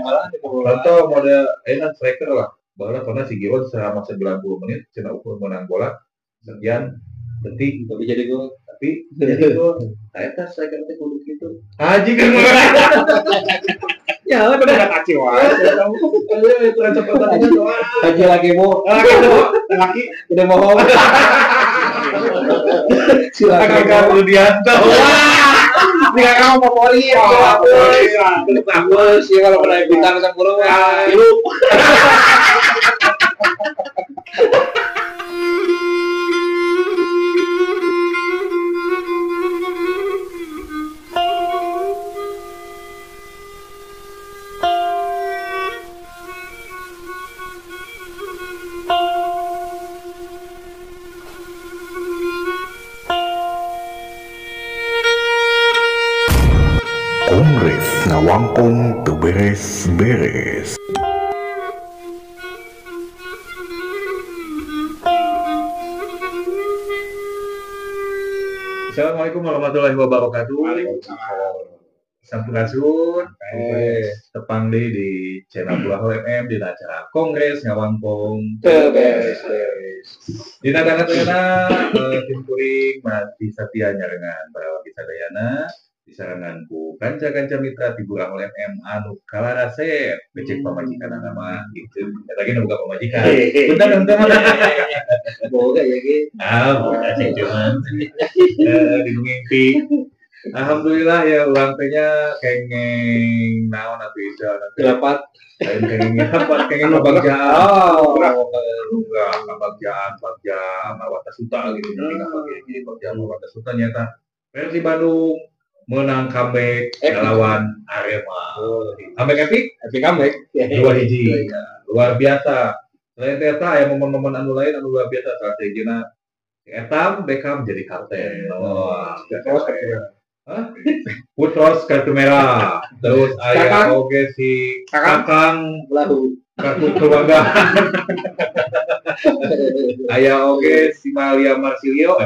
malah contoh model striker lah. Bahwa pernah si Giron selama 90 menit cina ukur menang bola sekian detik tapi jadi gol. Tapi jadi gol. Eta striker teh kudu kitu. Haji kan ya, udah enggak kaci wae. Itu kan pertandingan doang. Haji lagi mau. Laki udah mau. Silakan kamu Dianto. Enggak kamu favorit. Bagus ya kalau pernah bintang 10 lu. Kongres Ngawampung teu beres-beres. Assalamualaikum warahmatullahi wabarakatuh. Sampurasun. Tepang di channel Buah FM di acara Kongres Ngawampung Teu beres-beres. di tengah-tengah tim kuring masih setia nyarengan para Sadayana disarangan ku kanca-kanca mitra ti Buah FM anu kalarasep becek pamajikan nama gitu. Lagi buka pamajikan. Bentar Boga ya ge. Boga sih cuman di mimpi. Alhamdulillah ya ulang tehnya kengeng naon atuh itu Dapat kengeng apa kengeng kebagjaan kebagjaan Mawata Suta gitu jadi kebagjaan Mawata Suta nyata versi Bandung menang comeback lawan Arema. Comeback epic comeback 2-1 luar biasa. Selain eta aya momen-momen anu lain anu luar biasa strategina Etam Beckham jadi kapten. Putros kartu merah. Terus aya oge si Kakang lahu kartu kebanggaan. Aya oge si William Marsilio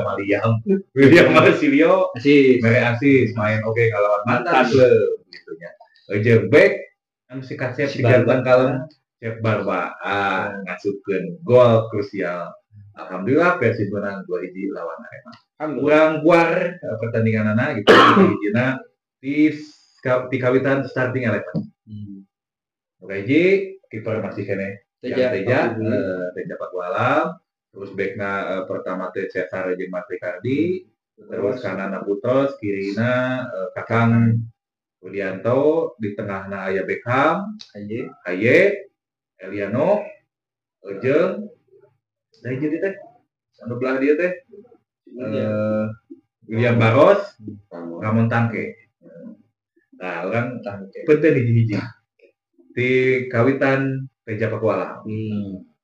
mere asis main oge kalawan mantan klub gitu nya. Jeung back anu si Kasep si jantan kalem Cep Barba ngasupkeun gol krusial. Alhamdulillah Persib menang 2-1 lawan Arema. Kurang guar pertandingan anak gitu hijina di kawitan starting 11. Oke kiper masih kene Teja Pakualam, terus backna pertama teh Cesar jeung Mas Ricardi, terus kanana Putros, kirina Kakang Rudianto, di tengahna aya Beckham, Haye, Eliano, jeung dari jadi teh anu belah dia teh William Baros, Ramon Tangke. Nah, orang penting hiji-hiji di kawitan Teja Pakualam.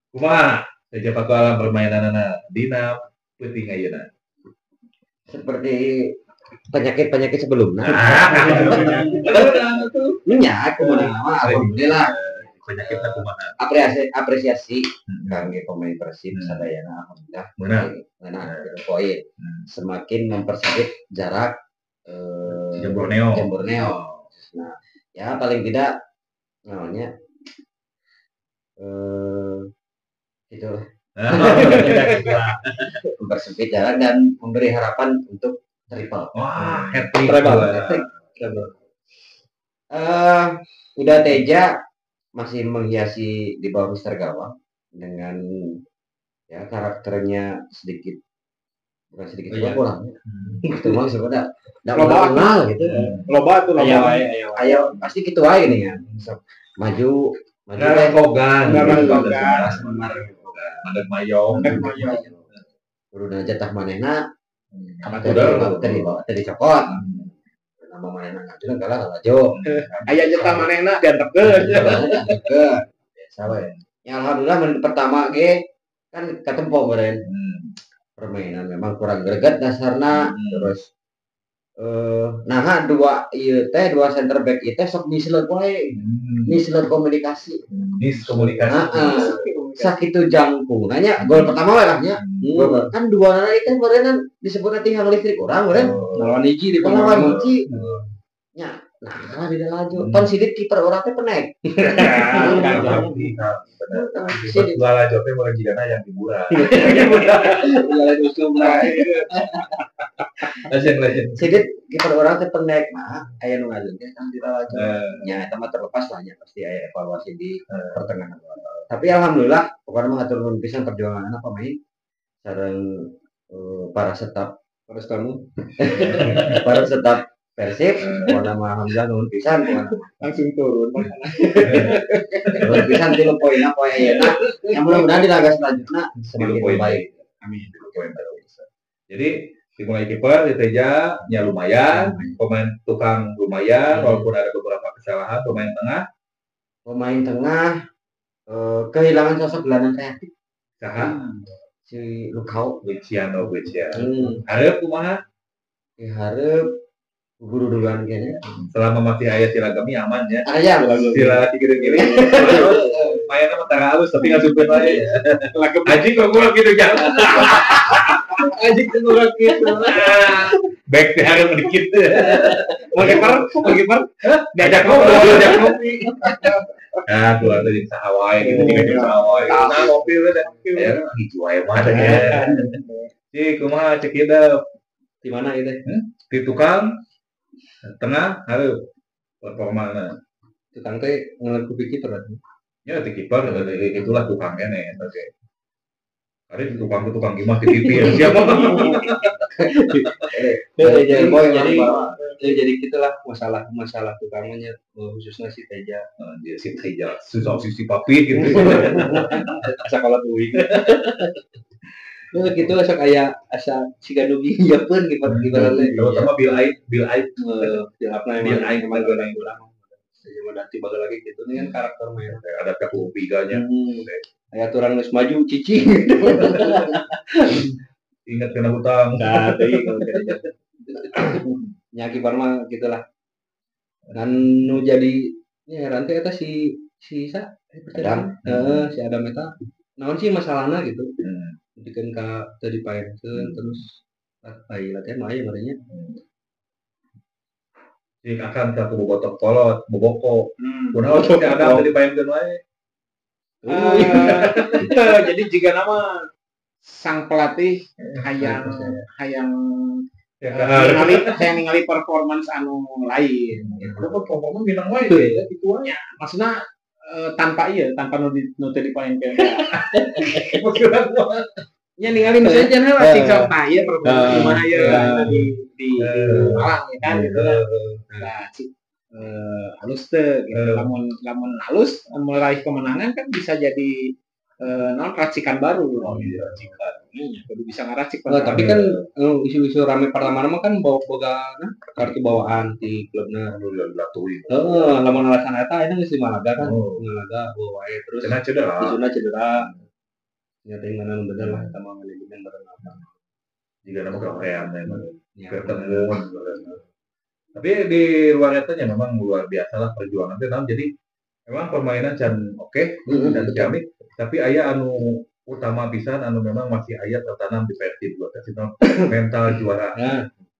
Kumaha Teja Pakualam permainanana dina peuting ayeuna? seperti penyakit sebelumnya. Minyak kumaha alhamdulillah. Penyakit kumaha? Apresiasi kangge pemain Persib sadayana alhamdulillah meunang poin. Semakin mempersempit jarak Jeung Borneo. Nah, ya paling tidak namanya itulah mempersempit jarak dan memberi harapan untuk triple. Wah, treble. Udah Teja masih menghiasi di bawah Mister Gawang dengan ya karakternya bukan sedikit kurang. Itu mah sebenarnya enggak gitu. Loba tuh Ayo pasti gitu aja nih kan. Maju Kogan. Mandek mayong. Uruna jatah manehna tadi cokot. Nama manehna ngajuan kalah ngajo. Aya jatah manehna diantekeun. Biasa we. Ya alhamdulillah pertama ge kan katempo beureun. Permainan memang kurang greget dasarna terus dua center back itu sok misleud wae. Misleud komunikasi. Sakitu jangkung nanya gol pertama we lah nya. Kan dua nana kan beureun disebut tiang listrik urang beureun. Lawan hiji di lawan hiji. Nya Nah, di laju. Ton sidik kiper orang teh penek. Sidik segala jawabnya mulai jigana yang hiburan. Sidik kiper orang teh penek. Nah, aya nu ngajeng teh kan di laju. Nya eta mah terlepas lah nya pasti aya evaluasi di pertengahan. Tapi alhamdulillah pokoknya mah atur nuhun pisan perjuangan pemain sareng para staf para staf Persib, pokoknya mah Hamzah nuhun pisan langsung turun. nuhun pisan ti poin apa ya. Yang mudah-mudahan di laga selanjutnya semakin baik. Amin. Jadi dimulai kiper di Teja nya lumayan, pemain tukang lumayan walaupun ada beberapa kesalahan. Pemain tengah Kehilangan sosok gelandang kreatif saha si Lukau Luciano. Hareup kumaha? Hareup guru duluan kayaknya. Selama masih aya Silagami aman ya. Aya Sila kiri-kiri. Mainnya mah tara halus tapi ngasupkeun wae. Aji kok gua gitu ya. Aji kok gua gitu. Back teh hareup dikit. Mau kiper? Diajak ngopi. Nah, keluar dari Sahawai gitu, di Sahawai. Nah, mobil udah. Ya, hijau aja mah ya. Si kumaha cek ida di mana itu? Di tukang tengah hareup performana. Tukang teh ngelakuin kiper berarti. Ya, di kiper itulah tukangnya nih, oke. Ada tukang gimana di TV ya siapa? Jadi gitulah masalah tukangnya khususnya si Teja. Dia si Teja susah si papi gitu. Asa kalau tuing. Gitu asa kayak asa si Ganugi nyiapkeun kiper teh. Terutama Bill Aid. Bill emang orang. Jadi nanti bakal lagi gitu nih kan karakter main. Ada kaku piganya. Kayak turang geus maju cici. Ingat kena hutang. Nah, teuing kalau kerja. Nya kiper mah gitulah. Dan nu jadi ya rantai eta si Adam. Si Adam eta naon sih masalahna gitu. Bikin ka teu dipaenkeun terus latihan mah aya marenya. Si akan ka bobotok kolot, boboko. Kunaon si Adam teu dipaenkeun wae. Jadi jika nama sang pelatih hayang ningali performance anu lain. Kalau performance minang wae ya gitu wae. Maksudnya tanpa nu teu dipaenkeun. Ya ningali nu saja lah cik sok ieu performance gimana ya di Malang ya kan gitu. Nah, halus teh gitu. Lamun halus meraih kemenangan kan bisa jadi racikan baru. Iya, racikan. Kudu bisa ngaracik. Tapi kan isu-isu rame pertama kan boga kartu bawaan di klubna latui. Lamun alasan eta itu geus di Malaga kan. Malaga bawa wae terus cedera. Nyata mana bener lah sama manajemen bareng apa. Jika nama kerean memang. Ketemu. Tapi di luar itu memang luar biasa lah perjuangannya. Jadi memang permainan can oke dan jamik. Tapi aya anu utama pisan anu memang masih aya tertanam di Persib buat kasih mental juara.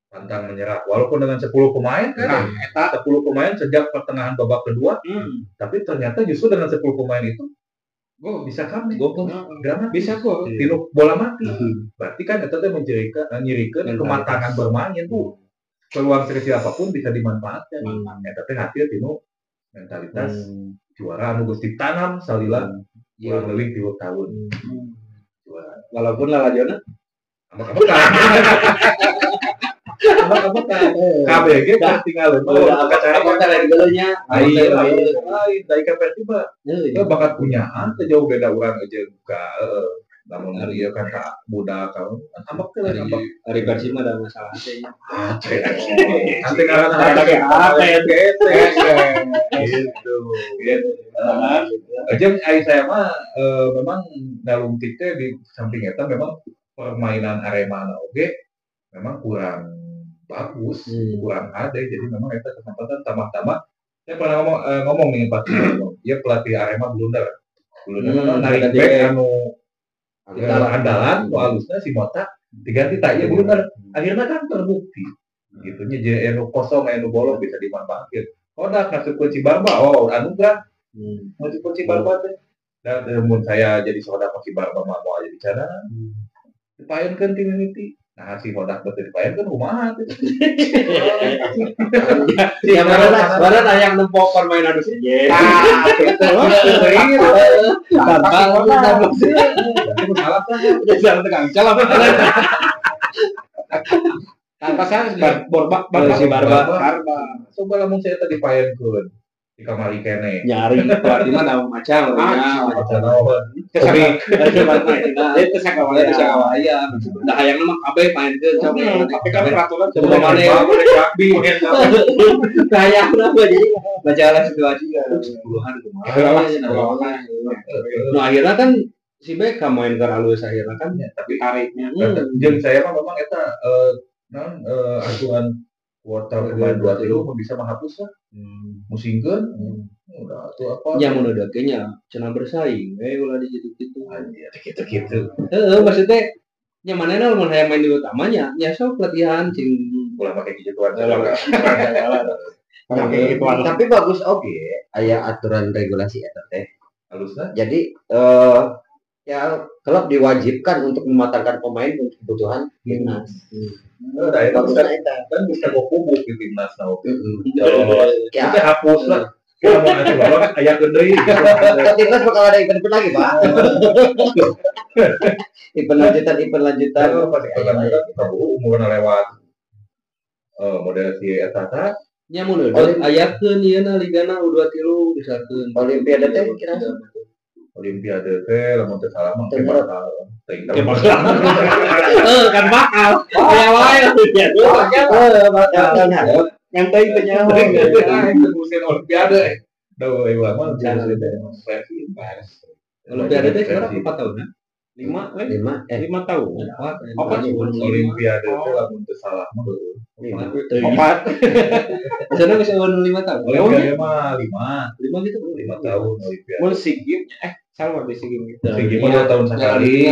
Pantang menyerah. Walaupun dengan 10 pemain kan, 10 pemain sejak pertengahan babak kedua. Tapi ternyata justru dengan 10 pemain itu bisa kami. Bisa kok. Tino bola mati. Berarti kan itu teh menyirikan kematangan bermain tuh. Peluang sekecil apapun bisa dimanfaatkan. Eta teh hasil tino mentalitas juara anu geus ditanam salila kurang lebih 3 tahun. Juara. Walaupun lalajona apa KBG tinggal lain geuleunya lain dari Persib itu bakat punyaan jauh beda urang aja ka namun ieu kan ka budak ka tambak teh dari Persib mah ada masalah nya nanti karena ada gitu aja ai saya mah memang dalam titik di samping eta memang permainan Arema oge memang kurang bagus, kurang ada, jadi memang itu kesempatan tambah-tambah. Saya pernah ngomong nih Pak, dia pelatih Arema blunder narik back anu andalan, halusnya si Mota diganti tak ya blunder, akhirnya kan terbukti, gitunya jadi anu kosong, anu bolong bisa dimanfaatkan. Hodak ngasih kunci barba, oh anugerah ngasih kunci barba teh. Dan mun saya jadi sodak kunci barba mah mau aja bicara. Dipaeunkeun ti mimiti. Nah si hodak teh dipaeunkeun kumaha teh. Ya mana yang nempok permainan anu seje. Itu salah kan. Jangan tegang salah. Tanpa saya barba. Coba lamun saya tadi paeunkeun di kamar kene. Nyari di mana macam Itu sakawaya. Nah hayang mah kabeh main ke Tapi kan peraturan sebelum mana rugby kayak apa jadi majalah situasi puluhan kumaha. Nah akhirnya kan si Beckham main ke halus akhirnya kan tapi tariknya jeung saya mah memang eta aturan kuota pemain 2 tilu bisa menghapus lah. Musingkeun udah atuh apa? Nya mun udah kayaknya cenah bersaing ulah di gitu-gitu. Anjir gitu. Maksudnya nya manehna mun hayang main di utamanya nya sok latihan cing ulah make gituan. Tapi bagus oke aya aturan regulasi eta teh. Halusna. Jadi ya klub diwajibkan untuk mematangkan pemain untuk kebutuhan timnas. Nah, itu kan bisa go kubuk di timnas now. Kita hapus lah. Kita mau aturan aya gendeuy. Timnas bakal ada event lagi, Pak. Event lanjutan pasti akan umurna lewat. Model si eta nya mun ayakeun ieu na ligana U23 disarkeun Olimpiade teh kira Olimpiade teh lamun teh salah mah teh bakal kan bakal aya wae bakal yang teh teh nyaho musim Olimpiade ieu mah Olimpiade teh sekarang 4 tahun ya 5 tahun apa Olimpiade teh lamun teh salah mah 4 sana bisa 5 tahun Olimpiade mah 5 gitu 5 tahun Olimpiade mun SEA Games sama di SEA Games. SEA Games 2 tahun sekali.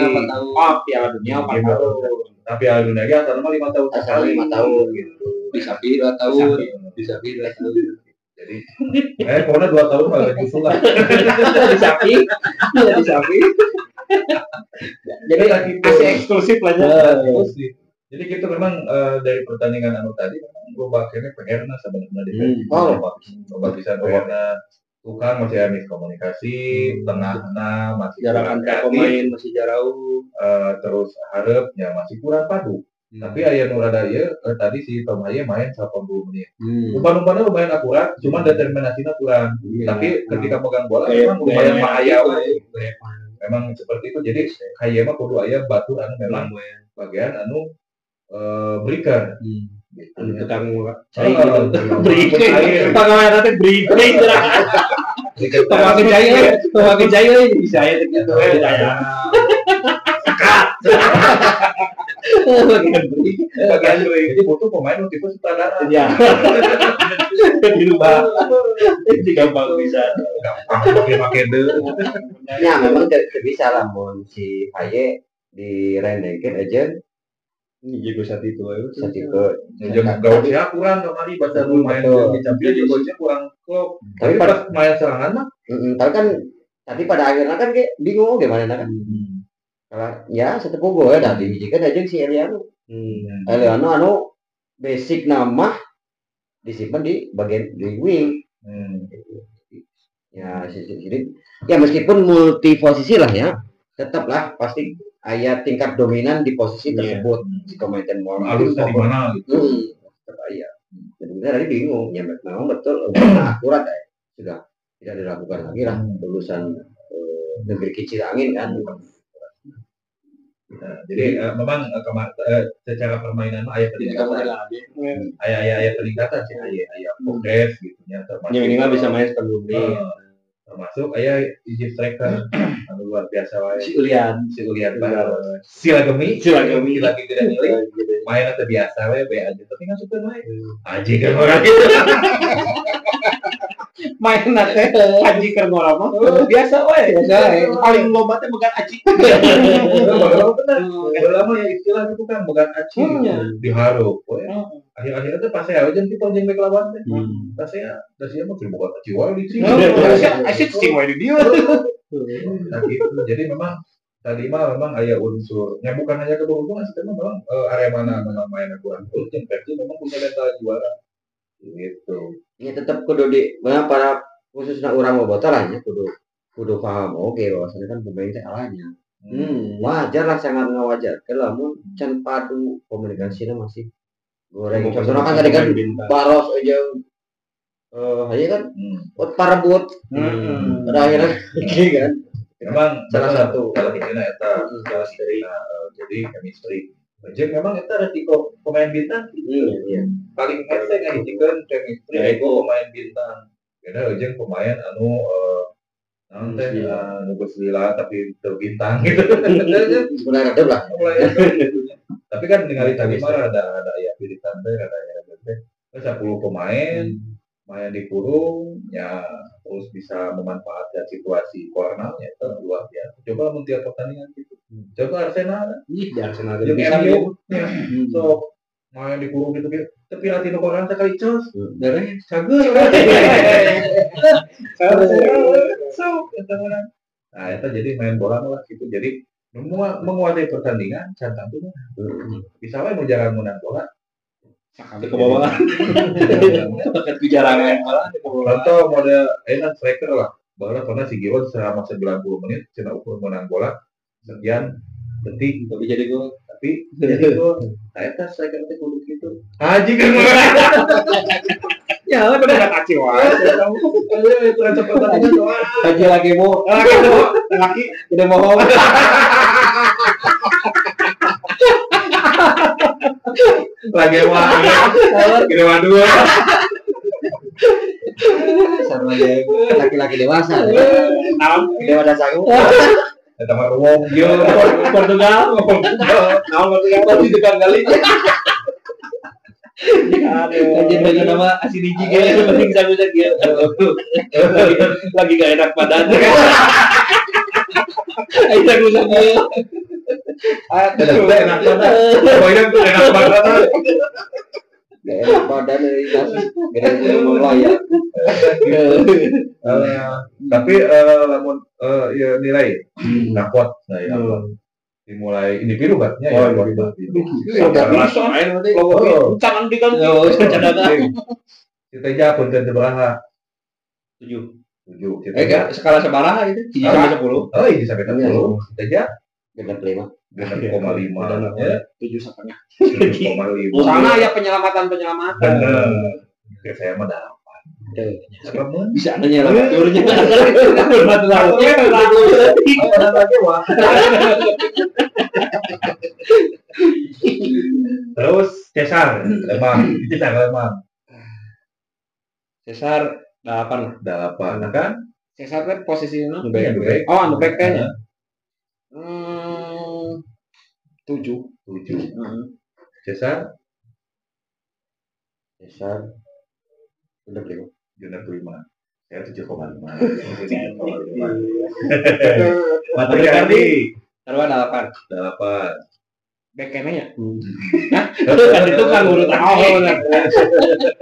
Piala Dunia 4 tahun. Tapi Piala Dunia ge asalna 5 tahun sekali. 5 tahun gitu. Bisa 2 tahun. Jadi pokoknya 2 tahun malah justru lah. Di sapi. Jadi masih eksklusif lah ya. Jadi kita memang dari pertandingan anu tadi loba kene PR-na sebenarnya di loba bisa PR-na tukang masih ada miskomunikasi, tengahna masih jarak antar pemain masih jauh, terus harapnya masih kurang padu. Tapi aya nu rada ieu tadi si Tom Haye main 80 menit. Umpan-umpannya lumayan akurat, cuma determinasinya kurang. Tapi ketika pegang bola memang lumayan bahaya. Memang seperti itu. Jadi Haye mah kudu aya batur anu memang bagian anu breaker. Tukang breaker. Pagawean teh breaker. Pemakai jaya bisa ya gitu. Bagian break. Jadi butuh pemain yang tipe sutradara. Iya. Dirubah. Gampang bisa. Gampang pakai deh. Ya memang tidak bisa lah mun si Haye di rendekin agent jago saat itu jam gawasnya kurang kemari bahasa main di Champions juga gawasnya kurang klop. Tapi pada main serangan mah tapi kan tadi pada akhirnya kan kayak bingung gimana kan kalau ya setepu gue dah dibijikan aja si Eliano anu basic nama disimpan di bagian di wing ya jadi ya meskipun multi posisi lah ya tetaplah pasti ayat tingkat dominan di posisi tersebut si komentar mau harusnya di mana gitu ya jadi tadi bingung ya memang betul akurat ya sudah tidak dilakukan lagi lah lulusan negeri kecil angin kan jadi memang secara permainan ayat peningkatan ayat peningkatan sih ayat progres gitu ya termasuk minimal bisa main sebelumnya termasuk ayah izin striker luar biasa wae si Ulian Silagemi lagi tidak nilai main atau biasa wae be aja tapi kan suka wae aja kan orang main nate haji keur ngorama biasa we. Paling loba teh began aci. Kalau benar, lama ya istilah itu kan bukan aci diharup. Akhir-akhirnya tuh pas saya aja kita jeung bek lawan teh. Pas saya mah bukan aci wae di sini. Asyik cing wae di dieu. Nah gitu. Jadi memang tadi memang ada unsurnya bukan hanya keberuntungan, tapi memang Aremana memang main kurang yang versi memang punya data juara gitu. Ya tetap kudu di mana para khususnya orang bobotoh lah ya kudu paham oke bahwasanya kan pemain teh alanya. Wajar lah sangat ngawajar. Kalau can padu komunikasinya masih goreng. Contohnya kan tadi kan Baros aja hanya kan para buat pada akhirnya kan memang salah satu kalau ini eta jadi chemistry Jack memang itu resiko pemain bintang paling saya ngahijikeun chemistry ego pemain bintang karena Jack pemain anu nanti nugas lila tapi terbintang gitu sebenarnya ada lah tapi kan dengan tadi mah ada ya pilihan teh ada ya 10 pemain main di kurung ya terus bisa memanfaatkan situasi cornernya itu luar biasa. Coba melihat pertandingan gitu. Coba Arsenal. Di Arsenal Yang bisa MU ya. So main di kurung gitu tapi latih corner sekali cos. Darahnya cager. So kita mana. Nah, itu jadi main bola lah gitu. Jadi menguasai pertandingan cantan tuh bisa wae mau jangan menang bola. Sampai ke bawah. Pakai bijarangan malah ke bawah. Contoh model enak striker lah. Bahwa pernah si Giroud selama 90 menit cina ukur menang bola sekian detik Tapi jadi gol. tapi jadi gol. Saya tas striker teh kudu gitu. Haji kan. Ya, lah bener kata Aci wae. Itu pertandingan doang. Haji lagi mau. Laki udah mau. Lagi dua. sama laki-laki dewasa dewasa sanggup Eta mah ruwong Yo, Portugal. Pasti dekat kali. Aduh. Dengan nama asin hiji ge penting sangat dia. Lagi gak enak badan. Ayo aku sama. enak banget. Pokoknya tuh enak banget. gak enak badan dari nasi gak ngomong layak Tapi lamun ya nilai nakot nah ya dimulai individu kan ya Jangan diganti. kita aja pun tentu berapa 7. 7 Skala sabaraha itu? 1 sampai 10. oh iya sampai 10 kita aja genap 5 6,5 ya 7,5. 7,5 Sana ya penyelamatan. Ya saya mah dapat Bisa nanya lah turunnya. Terus Cesar Lemang Cesar 8 kan Cesar kan posisinya back. Oh, anu back kayaknya. 7. Cesar genap 5 saya 7,5 Materi Kardi taruhan 8 back kayaknya kan itu kan urutan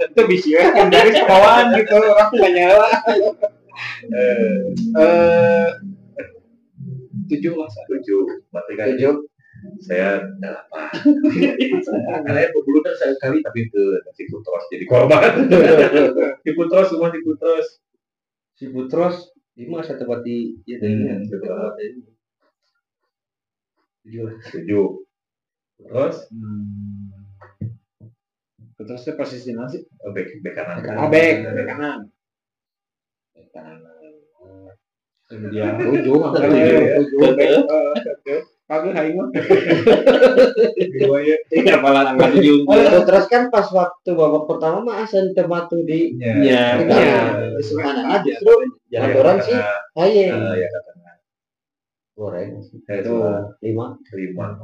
itu bisa kan dari kawan gitu orang nggak nyala 7 lah 7 materi 7 saya 8 karena ya berbulutan saya sekali tapi itu si Putros jadi korban si Putros di mana saya tempat di ya setuju terus terusnya posisi nasi back kanan back kanan dia 7 Pagi hari mah. Iya malah angkat 7. Terus kan pas waktu babak pertama mah asan tematu di mana justru jalan orang sih aye Goreng. Saya Tuh. 5. 5.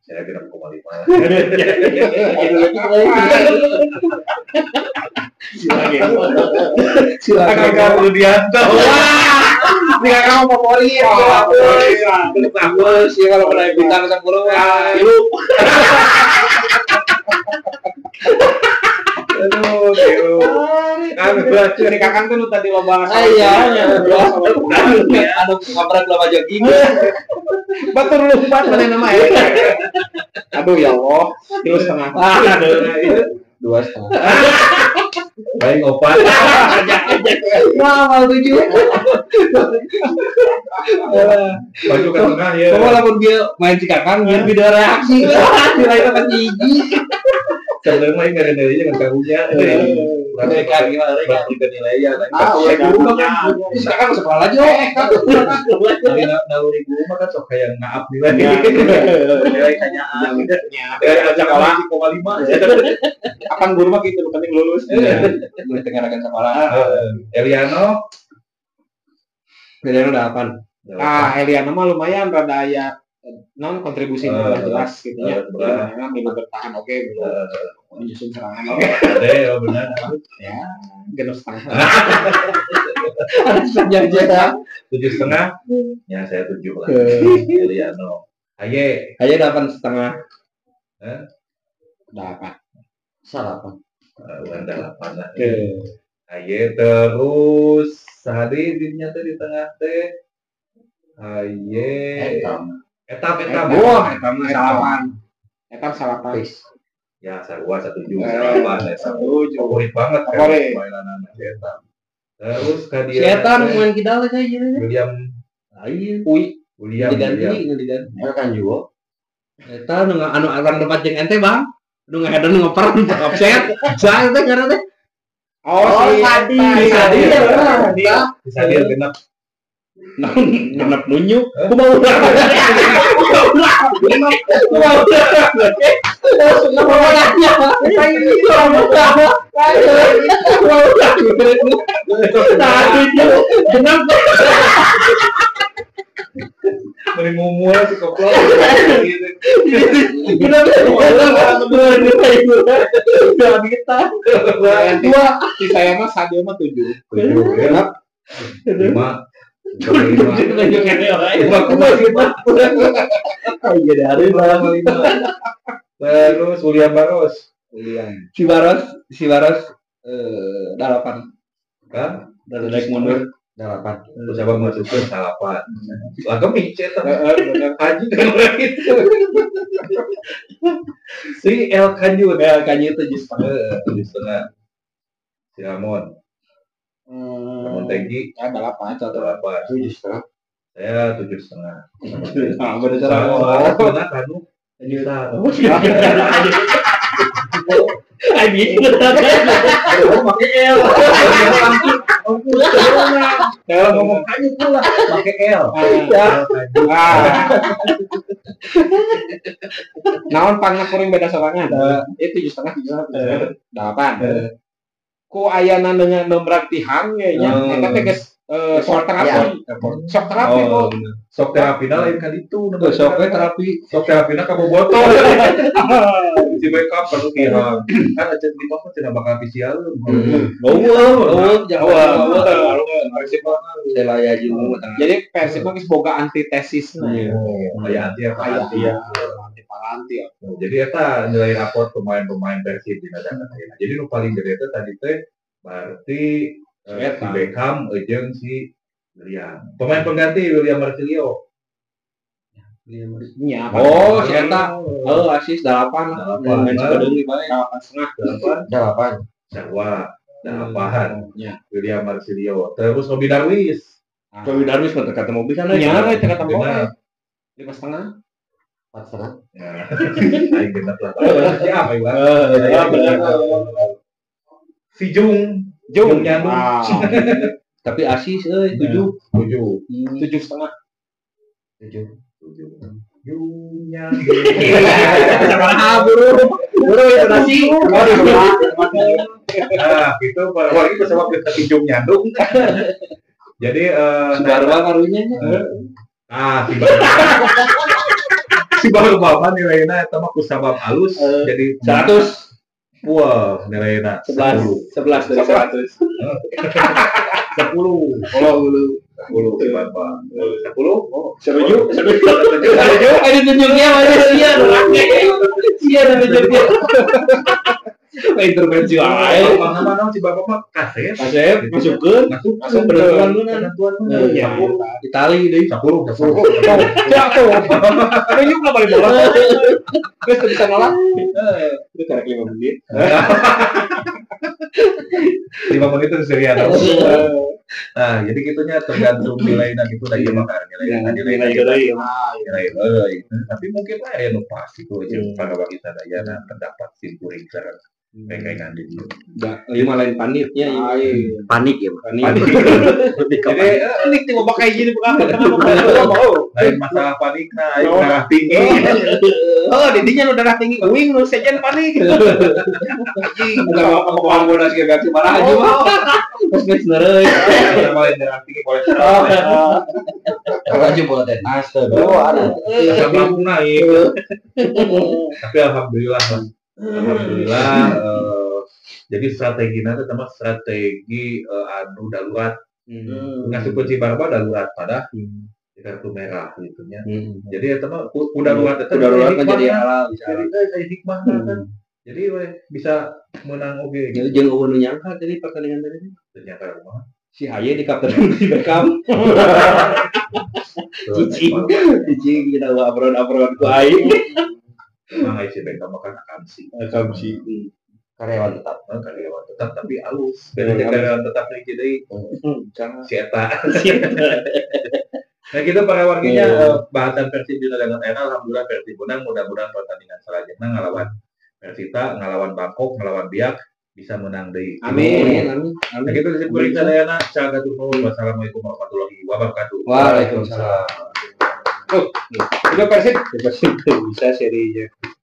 Saya 6,5. Silakan. Kakak Rudianto. Jika kamu favorit, bagus ya kalau pernah bintang 10 lu. Aduh, kan berarti Dari kakang tuh tadi lo bahas. Iya, ada ngabrak lama jogging. Betul lu buat mana nama ya? Aduh ya Allah, kilo setengah. Dua setengah. baik opat. Wah, 7. Baju ke tengah ya. Kalau lamun dia main si kakang, dia beda reaksi. Nilai apa tinggi. Sebenarnya main dari dengan karunya. Mereka gimana? Berarti ke nilainya. Si kakang sekolah aja. Tapi naluri guru mah kan sok kayak ngaap nilai. Nilai hanya A. Dari sekolah 5,5. Akan guru mah gitu, penting lulus. Gue tengah sekolah. Eliano Bedanya udah apaan? Eliana mah lumayan rada aya non kontribusi jelas gitu ya. benar. Memang bisa bertahan oke, belum menyusun serangan oke. Ada benar. Ya, genus setengah. Ada sejarah. 7,5. Ya saya 7 lah. Eliano. Aye. Aja 8,5. 8. Salapan. Udah 8 lah. Aye terus sehari dirinya tuh di tengah teh. Aye. Etap. Wah, etam salapan. Ya, sarua 1 salapan. Favorit banget kan Favorit. mainan anak etap. Terus Si kadia. Eta main kita lah saya. William. William. Diganti. Kan juga. Eta nu anu orang tempat jeung ente, Bang. Nu ngahead nu ngoper nu offset. Saya teh karena teh. Sadi. Bisa dia genap. Genep nunjuk. Dari mumul si koplok. Si saya mah Sadio mah 7. Genap. 5. Terus William Baros. Si Baros 8. Kan? Dari naik mundur 8. Terus abang masukin salapan. Lah kami cet. Bener. Haji kan orang itu. Si El Kanjut. Kayaknya itu just 7,5. Si Ramon. Ramon Tegi. Ya 8. 8. 7,5. Saya 7,5. bener Sama benar kan lu? Kalau ngomong kanjut pula pakai L. Naon pangna kuring beda sorangan. Itu 7,5 8. Ku ayana dengan nombrak tihang nya eta teh geus sok terapi. Sok terapi kok. Sok terapina lain kali itu. Sok terapi. Sok terapina kamu botol. Si backup perlu tihang. Kan aja di mah tidak bakal pisial. Jadi Persib mah geus boga antitesisna. Kayak anti Paranti. jadi eta nilai raport pemain-pemain Persib di negara lain. Jadi nu paling gede itu tadi teh berarti si Beckham jeung si William. Pemain pengganti William Marsilio. Nya. Si Eta. Asis 8. Main sekedeung bae 8,5. 8. Sarwa 8. William Marsilio. Terus Robi Darwis. Robi Darwis mah dekat mobil sana. Nya we teu ketemu. 5,5. 4,5. Ya. Aing genep lah. Siapa ieu? Si Jung Nyandung. Tapi Asis 7. 7,5. 7. Jung Nyandung. Buru itu nasi. Nah, itu lagi bersama kita si Jung Nyandung. Jadi Barwa karunya. Si Barba nilainya eta mah ku sabab alus jadi 100. Wah, nilainya 11 dari 100. 10. Oh, si Barba. 10. Oh, Setuju? Ada tunjuknya mana sia sia ada tunjuknya. Intervensi Mana si Barba mah kaset. Kasep masukkeun. Masuk penentuan penentuan. Ya, 10. Itali deui. 10. Jatuh. Ini juga balik bola. Terus bisa nolak. Itu karek 5 menit. 5 menit itu serius. Nah, jadi gitunya tergantung nilainya gitu da ieu mah nilai. Tapi mungkin lah ya nu pas itu jeung pagawa kita dayana terdapat simpuring sareng pengengan di dieu. Da, ieu mah lain panitnya ieu. Panik ya, Panik. Jadi panik tiba pakai gini bukan Lain masalah panik nah, ayo darah tinggi. Oh, didinya nu darah tinggi, uing nu sejen panik. Anjing, bukan apa-apa bodas ge gak cuma aja mah. Terus neureuy. Lain darah tinggi kolesterol. kalau aja buat tenas tuh ada Sama naik. Tapi alhamdulillah lah. Alhamdulillah jadi strategi nanti sama strategi anu darurat ngasih kunci Barba darurat pada kartu merah gitu nya. Jadi ya teman darurat itu Darurat menjadi halal jadi hikmah kan. Jadi bisa menang oke. Jadi jeung eueun nu nyangka tadi pertandingan tadi. Ternyata rumah. Si Haye di kapten di Beckham. Cicing kita abron ku aing. Mang si Beckham makan akamsi. karyawan tetap Tapi halus. Dari karyawan tetap nih jadi si eta. Nah kita para warginya bahasan Persib di dengan era alhamdulillah Persib menang, mudah-mudahan pertandingan selanjutnya ngelawan Persita, ngelawan Bangkok, ngelawan Biak bisa menang deui. Amin. Nah gitu disebut sadayana cagatur nuhun. Wassalamualaikum warahmatullahi wabarakatuh. Waalaikumsalam. Udah Persib bisa serinya.